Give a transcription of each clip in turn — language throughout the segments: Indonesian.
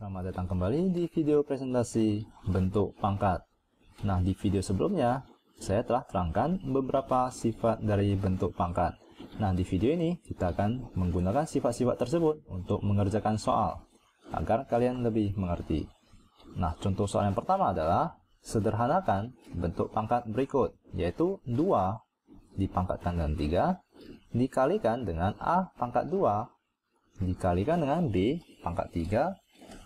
Selamat datang kembali di video presentasi bentuk pangkat. Nah, di video sebelumnya, saya telah terangkan beberapa sifat dari bentuk pangkat. Nah, di video ini, kita akan menggunakan sifat-sifat tersebut untuk mengerjakan soal, agar kalian lebih mengerti. Nah, contoh soal yang pertama adalah, sederhanakan bentuk pangkat berikut, yaitu 2 dipangkatkan dengan 3, dikalikan dengan A pangkat 2, dikalikan dengan B pangkat 3,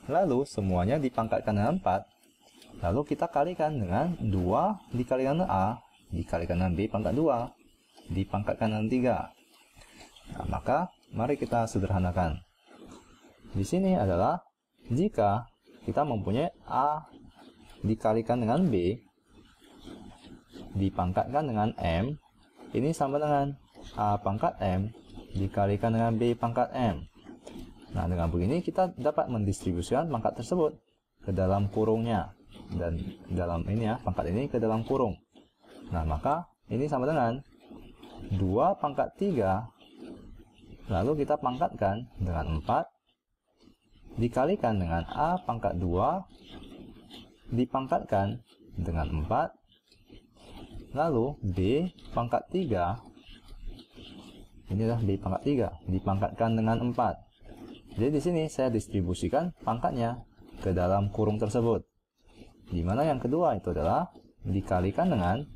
lalu semuanya dipangkatkan dengan 4, lalu kita kalikan dengan 2 dikalikan dengan A, dikalikan dengan B pangkat 2, dipangkatkan dengan 3. Nah, maka mari kita sederhanakan. Di sini adalah jika kita mempunyai A dikalikan dengan B, dipangkatkan dengan M, ini sama dengan A pangkat M dikalikan dengan B pangkat M. Nah, dengan begini kita dapat mendistribusikan pangkat tersebut ke dalam kurungnya, dan dalam ini ya, pangkat ini ke dalam kurung. Nah, maka ini sama dengan 2 pangkat 3, lalu kita pangkatkan dengan 4, dikalikan dengan A pangkat 2, dipangkatkan dengan 4, lalu B pangkat 3, inilah B pangkat 3, dipangkatkan dengan 4. Jadi di sini saya distribusikan pangkatnya ke dalam kurung tersebut. Di mana yang kedua itu adalah dikalikan dengan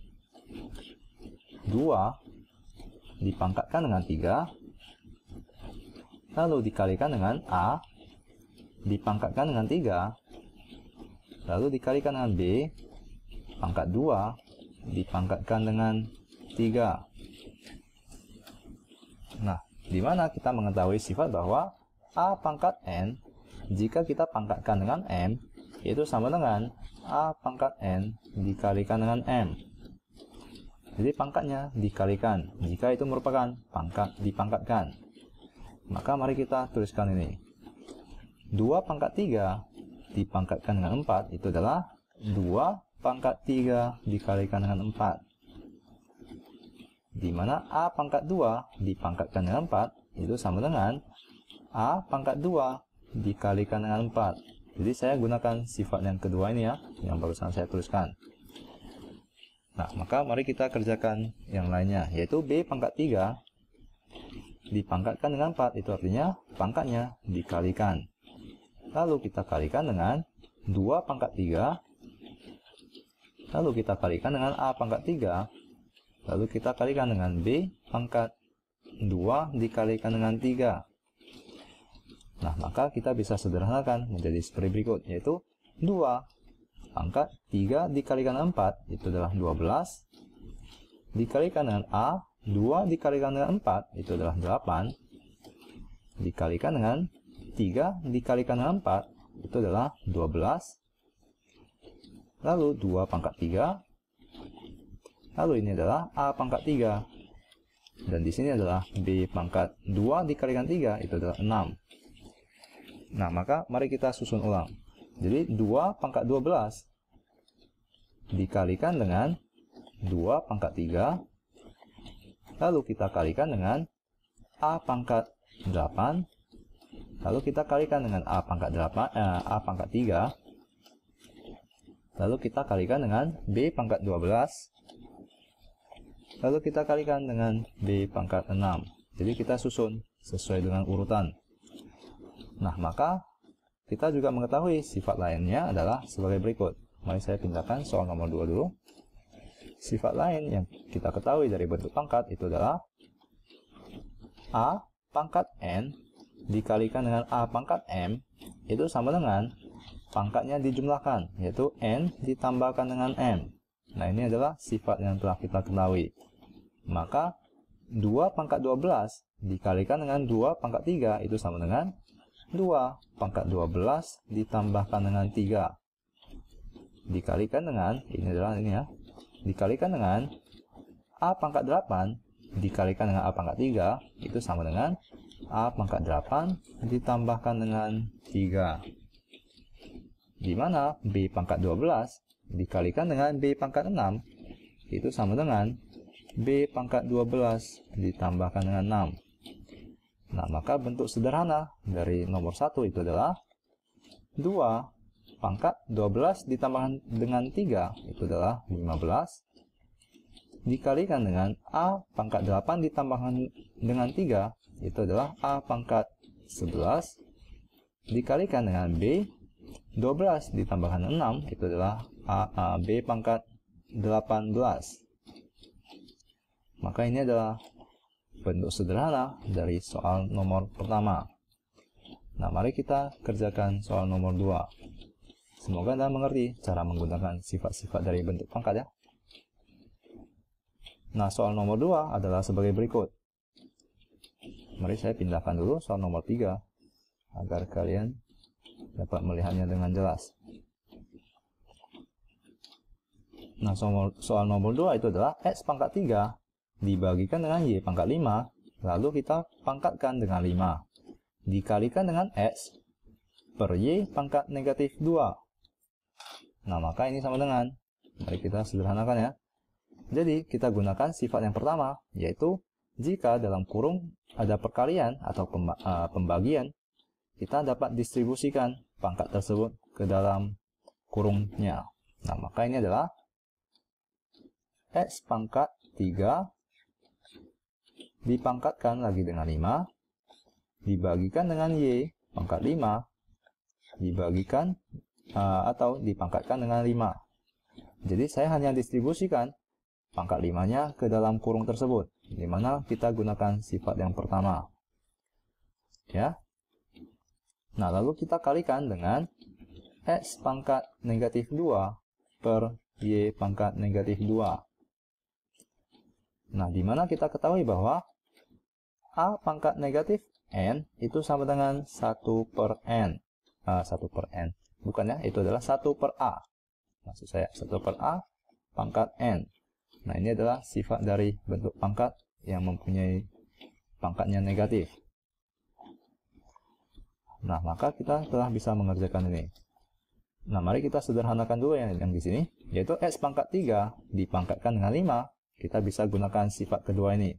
2 dipangkatkan dengan 3, lalu dikalikan dengan A dipangkatkan dengan 3, lalu dikalikan dengan B pangkat 2 dipangkatkan dengan 3. Nah, di mana kita mengetahui sifat bahwa A pangkat N, jika kita pangkatkan dengan M, itu sama dengan A pangkat N dikalikan dengan M. Jadi pangkatnya dikalikan, jika itu merupakan pangkat dipangkatkan. Maka mari kita tuliskan ini. 2 pangkat 3 dipangkatkan dengan 4, itu adalah 2 pangkat 3 dikalikan dengan 4. Di mana A pangkat 2 dipangkatkan dengan 4, itu sama dengan A pangkat 2 dikalikan dengan 4. Jadi saya gunakan sifat yang kedua ini ya, yang barusan saya tuliskan. Nah, maka mari kita kerjakan yang lainnya, yaitu B pangkat 3 dipangkatkan dengan 4, itu artinya pangkatnya dikalikan. Lalu kita kalikan dengan 2 pangkat 3, lalu kita kalikan dengan A pangkat 3, lalu kita kalikan dengan B pangkat 2 dikalikan dengan 3. Nah, maka kita bisa sederhanakan menjadi seperti berikut, yaitu 2 pangkat 3 dikalikan 4, itu adalah 12, dikalikan dengan A, 2 dikalikan dengan 4, itu adalah 8, dikalikan dengan 3 dikalikan dengan 4, itu adalah 12, lalu 2 pangkat 3, lalu ini adalah A pangkat 3, dan di sini adalah B pangkat 2 dikalikan 3, itu adalah 6. Nah, maka mari kita susun ulang. Jadi 2 pangkat 12 dikalikan dengan 2 pangkat 3, lalu kita kalikan dengan A pangkat 8, lalu kita kalikan dengan A pangkat 3, lalu kita kalikan dengan B pangkat 12, lalu kita kalikan dengan B pangkat 6. Jadi kita susun sesuai dengan urutan. Nah, maka kita juga mengetahui sifat lainnya adalah sebagai berikut. Mari saya pindahkan soal nomor 2 dulu. Sifat lain yang kita ketahui dari bentuk pangkat itu adalah A pangkat N dikalikan dengan A pangkat M, itu sama dengan pangkatnya dijumlahkan, yaitu N ditambahkan dengan M. Nah, ini adalah sifat yang telah kita ketahui. Maka 2 pangkat 12 dikalikan dengan 2 pangkat 3, itu sama dengan 2 pangkat 12 ditambahkan dengan 3, dikalikan dengan, ini adalah ini ya, dikalikan dengan A pangkat 8 dikalikan dengan A pangkat 3, itu sama dengan A pangkat 8 ditambahkan dengan 3. Di mana B pangkat 12 dikalikan dengan B pangkat 6, itu sama dengan B pangkat 12 ditambahkan dengan 6. Nah, maka bentuk sederhana dari nomor 1 itu adalah 2 pangkat 12 ditambahkan dengan 3 itu adalah 15. Dikalikan dengan A pangkat 8 ditambahkan dengan 3 itu adalah A pangkat 11. Dikalikan dengan B 12 ditambahkan 6 itu adalah B pangkat 18. Maka ini adalah bentuk sederhana dari soal nomor pertama. Nah, mari kita kerjakan soal nomor 2. Semoga Anda mengerti cara menggunakan sifat-sifat dari bentuk pangkat ya. Nah, soal nomor 2 adalah sebagai berikut. Mari saya pindahkan dulu soal nomor 3 agar kalian dapat melihatnya dengan jelas. Nah, soal nomor 2 itu adalah X pangkat 3 dibagikan dengan Y pangkat 5, lalu kita pangkatkan dengan 5. Dikalikan dengan X per Y pangkat negatif 2. Nah, maka ini sama dengan, mari kita sederhanakan ya. Jadi, kita gunakan sifat yang pertama, yaitu jika dalam kurung ada perkalian atau pembagian, kita dapat distribusikan pangkat tersebut ke dalam kurungnya. Nah, maka ini adalah X pangkat 3 dipangkatkan lagi dengan 5, dibagikan dengan Y pangkat 5, dibagikan atau dipangkatkan dengan 5. Jadi, saya hanya distribusikan pangkat 5-nya ke dalam kurung tersebut, di mana kita gunakan sifat yang pertama. Ya. Nah, lalu kita kalikan dengan X pangkat negatif 2 per Y pangkat negatif 2. Nah, di mana kita ketahui bahwa A pangkat negatif N itu sama dengan 1 per N. 1 per N. Bukan ya, itu adalah 1 per A. Maksud saya, 1 per A pangkat N. Nah, ini adalah sifat dari bentuk pangkat yang mempunyai pangkatnya negatif. Nah, maka kita telah bisa mengerjakan ini. Nah, mari kita sederhanakan dulu yang di sini, yaitu X pangkat 3 dipangkatkan dengan 5, kita bisa gunakan sifat kedua ini,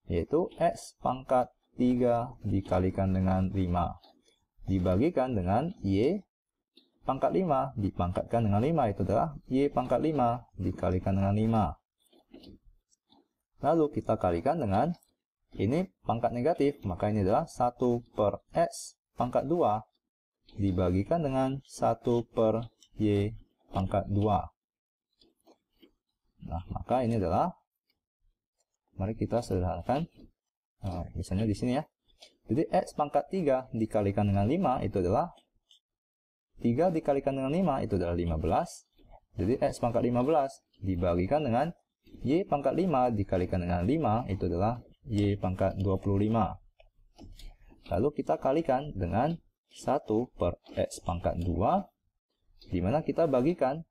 yaitu X pangkat 3 dikalikan dengan 5, dibagikan dengan Y pangkat 5 dipangkatkan dengan 5, itu adalah Y pangkat 5 dikalikan dengan 5. Lalu kita kalikan dengan ini pangkat negatif, maka ini adalah 1 per X pangkat 2 dibagikan dengan 1 per Y pangkat 2. Nah, maka ini adalah, mari kita sederhanakan, misalnya di sini ya. Jadi X pangkat 3 dikalikan dengan 5 itu adalah 3 dikalikan dengan 5 itu adalah 15. Jadi X pangkat 15 dibagikan dengan Y pangkat 5 dikalikan dengan 5 itu adalah Y pangkat 25. Lalu kita kalikan dengan 1 per X pangkat 2, di mana kita bagikan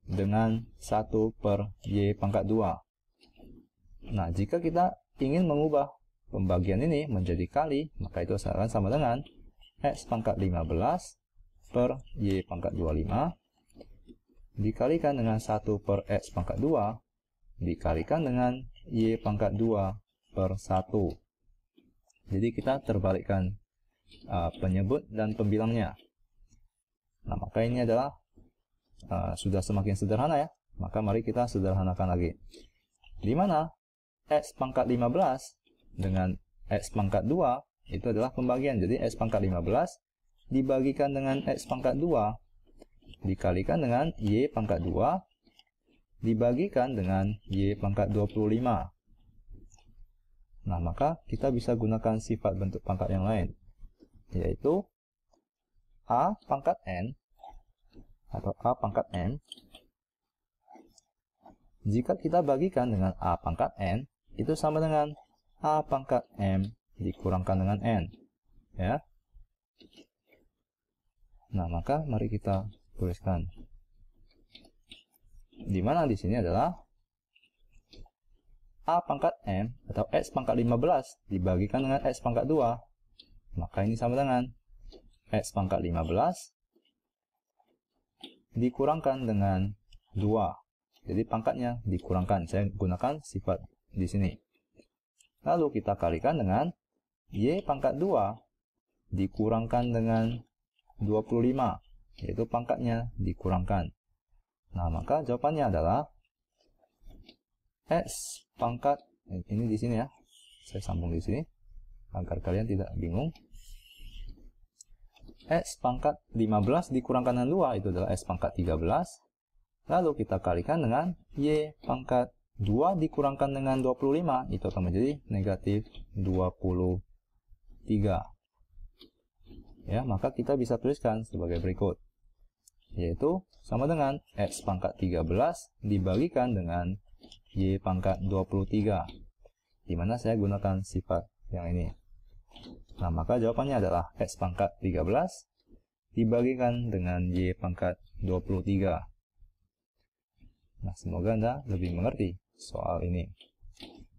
dengan 1 per Y pangkat 2. Nah, jika kita ingin mengubah pembagian ini menjadi kali, maka itu akan sama dengan X pangkat 15 per Y pangkat 25 dikalikan dengan 1 per X pangkat 2 dikalikan dengan Y pangkat 2 per 1. Jadi kita terbalikkan penyebut dan pembilangnya. Nah, maka ini adalah sudah semakin sederhana ya. Maka mari kita sederhanakan lagi. Di mana X pangkat 15 dengan X pangkat 2 itu adalah pembagian. Jadi X pangkat 15 dibagikan dengan X pangkat 2 dikalikan dengan Y pangkat 2 dibagikan dengan Y pangkat 25. Nah, maka kita bisa gunakan sifat bentuk pangkat yang lain, yaitu A pangkat N atau A pangkat M. Jika kita bagikan dengan A pangkat N, itu sama dengan A pangkat M dikurangkan dengan N. Ya. Nah, maka mari kita tuliskan. Di mana di sini adalah A pangkat M atau X pangkat 15 dibagikan dengan X pangkat 2. Maka ini sama dengan X pangkat 15 dikurangkan dengan 2. Jadi pangkatnya dikurangkan. Saya gunakan sifat di sini. Lalu kita kalikan dengan Y pangkat 2 dikurangkan dengan 25, yaitu pangkatnya dikurangkan. Nah, maka jawabannya adalah X pangkat, ini di sini ya, saya sambung di sini, agar kalian tidak bingung. X pangkat 15 dikurangkan dengan 2, itu adalah X pangkat 13. Lalu kita kalikan dengan Y pangkat 2 dikurangkan dengan 25, itu akan menjadi negatif 23. Ya, maka kita bisa tuliskan sebagai berikut, yaitu sama dengan X pangkat 13 dibagikan dengan Y pangkat 23, dimana saya gunakan sifat yang ini. Nah, maka jawabannya adalah X pangkat 13 dibagikan dengan Y pangkat 23. Nah, semoga Anda lebih mengerti soal ini.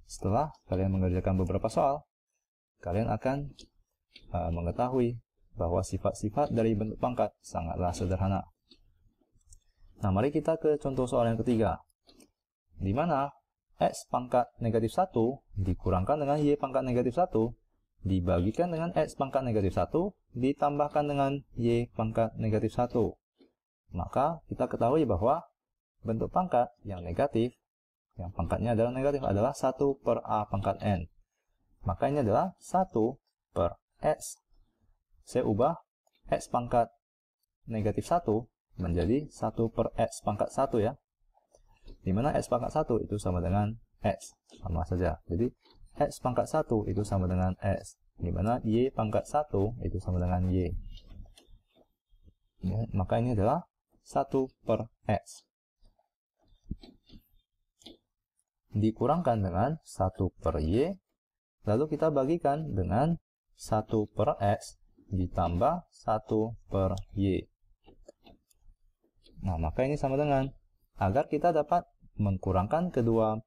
Setelah kalian mengerjakan beberapa soal, kalian akan mengetahui bahwa sifat-sifat dari bentuk pangkat sangatlah sederhana. Nah, mari kita ke contoh soal yang ketiga, di mana X pangkat negatif 1 dikurangkan dengan Y pangkat negatif 1 dibagikan dengan X pangkat negatif 1 ditambahkan dengan Y pangkat negatif 1. Maka kita ketahui bahwa bentuk pangkat yang negatif, yang pangkatnya adalah negatif, adalah 1 per A pangkat N. Maka ini adalah 1 per X. Saya ubah X pangkat negatif 1 menjadi 1 per X pangkat 1 ya. Dimana X pangkat 1 itu sama dengan X. Sama saja. Jadi X pangkat 1 itu sama dengan X. Dimana Y pangkat 1 itu sama dengan Y. Ya, maka ini adalah 1 per X. Dikurangkan dengan 1 per Y. Lalu kita bagikan dengan 1 per X ditambah 1 per Y. Nah, maka ini sama dengan, agar kita dapat mengkurangkan kedua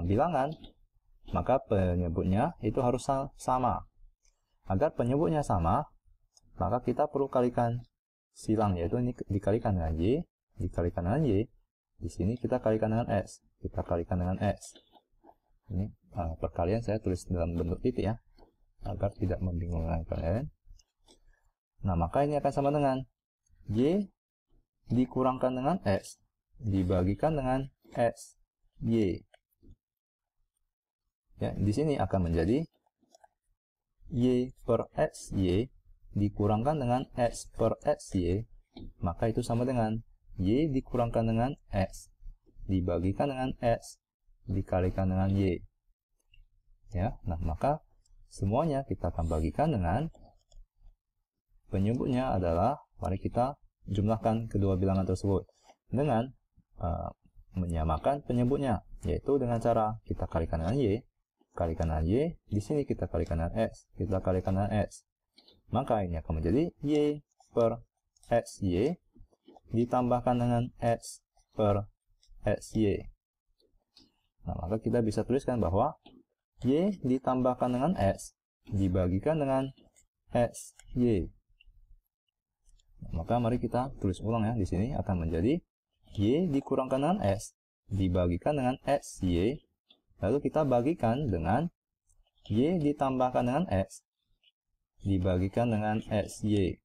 bilangan, maka penyebutnya itu harus sama. Agar penyebutnya sama, maka kita perlu kalikan silang, yaitu ini dikalikan dengan Y, dikalikan dengan Y. Di sini kita kalikan dengan X, kita kalikan dengan X. Ini perkalian saya tulis dalam bentuk titik ya, agar tidak membingungkan kalian. Nah, maka ini akan sama dengan Y dikurangkan dengan X dibagikan dengan X Y. Ya, di sini akan menjadi Y per X Y dikurangkan dengan X per X Y, maka itu sama dengan Y dikurangkan dengan X dibagikan dengan X dikalikan dengan Y. Ya, nah maka semuanya kita akan bagikan dengan penyebutnya adalah, mari kita jumlahkan kedua bilangan tersebut dengan menyamakan penyebutnya, yaitu dengan cara kita kalikan dengan Y, kalikan dengan Y, di sini kita kalikan dengan X, kita kalikan dengan X. Maka ini akan menjadi Y per XY ditambahkan dengan X per XY. Nah, maka kita bisa tuliskan bahwa Y ditambahkan dengan X dibagikan dengan XY. Maka mari kita tulis ulang ya, di sini akan menjadi Y dikurangkan dengan X dibagikan dengan XY, lalu kita bagikan dengan Y ditambahkan dengan X dibagikan dengan XY.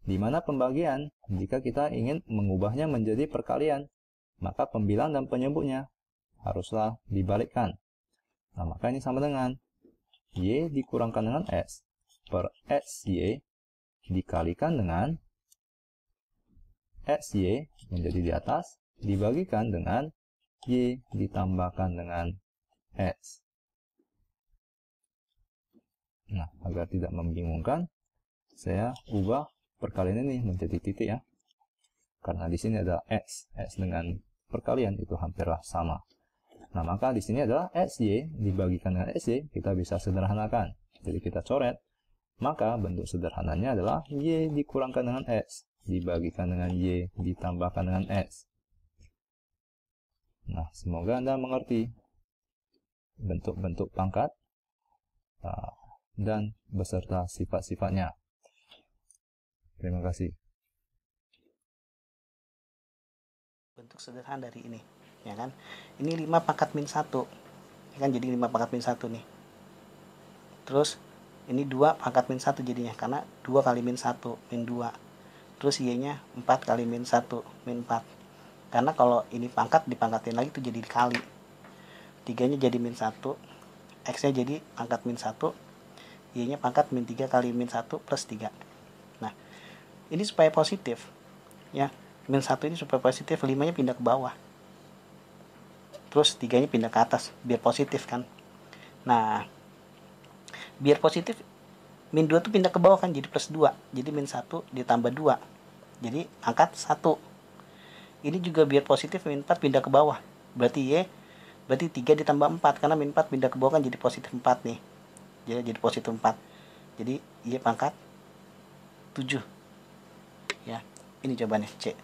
Di mana pembagian, jika kita ingin mengubahnya menjadi perkalian, maka pembilang dan penyebutnya haruslah dibalikkan. Nah, maka ini sama dengan Y dikurangkan dengan X per XY dikalikan dengan XY menjadi di atas dibagikan dengan Y ditambahkan dengan X. Nah, agar tidak membingungkan, saya ubah perkalian ini menjadi titik ya. Karena di sini ada X dengan perkalian itu hampirlah sama. Nah, maka di sini adalah XY dibagikan dengan XY, kita bisa sederhanakan. Jadi kita coret, maka bentuk sederhananya adalah Y dikurangkan dengan X dibagikan dengan Y ditambahkan dengan X. Nah, semoga Anda mengerti bentuk-bentuk pangkat dan beserta sifat-sifatnya. Terima kasih. Bentuk sederhana dari ini, ya kan? Ini 5 pangkat min 1. Ya kan, jadi 5 pangkat min 1 nih. Terus ini 2 pangkat min 1 jadinya, karena 2 kali min 1, min 2. terus Y-nya 4 kali min 1, min 4. Karena kalau ini pangkat dipangkatin lagi itu jadi dikali. 3-nya jadi min 1, X-nya jadi pangkat min 1, Y-nya pangkat min 3 kali min 1 plus 3. Nah, ini supaya positif. Ya, min 1 ini supaya positif, 5-nya pindah ke bawah. Terus 3-nya pindah ke atas, biar positif kan. Nah, biar positif, min 2 tuh pindah ke bawah kan, jadi plus 2. Jadi min 1 ditambah 2. Jadi angkat 1. Ini juga biar positif, min 4 pindah ke bawah. Berarti 3 ditambah 4. Karena min 4 pindah ke bawah kan jadi positif 4 nih. Jadi positif 4. Jadi Y pangkat 7. Ya, ini jawabannya C.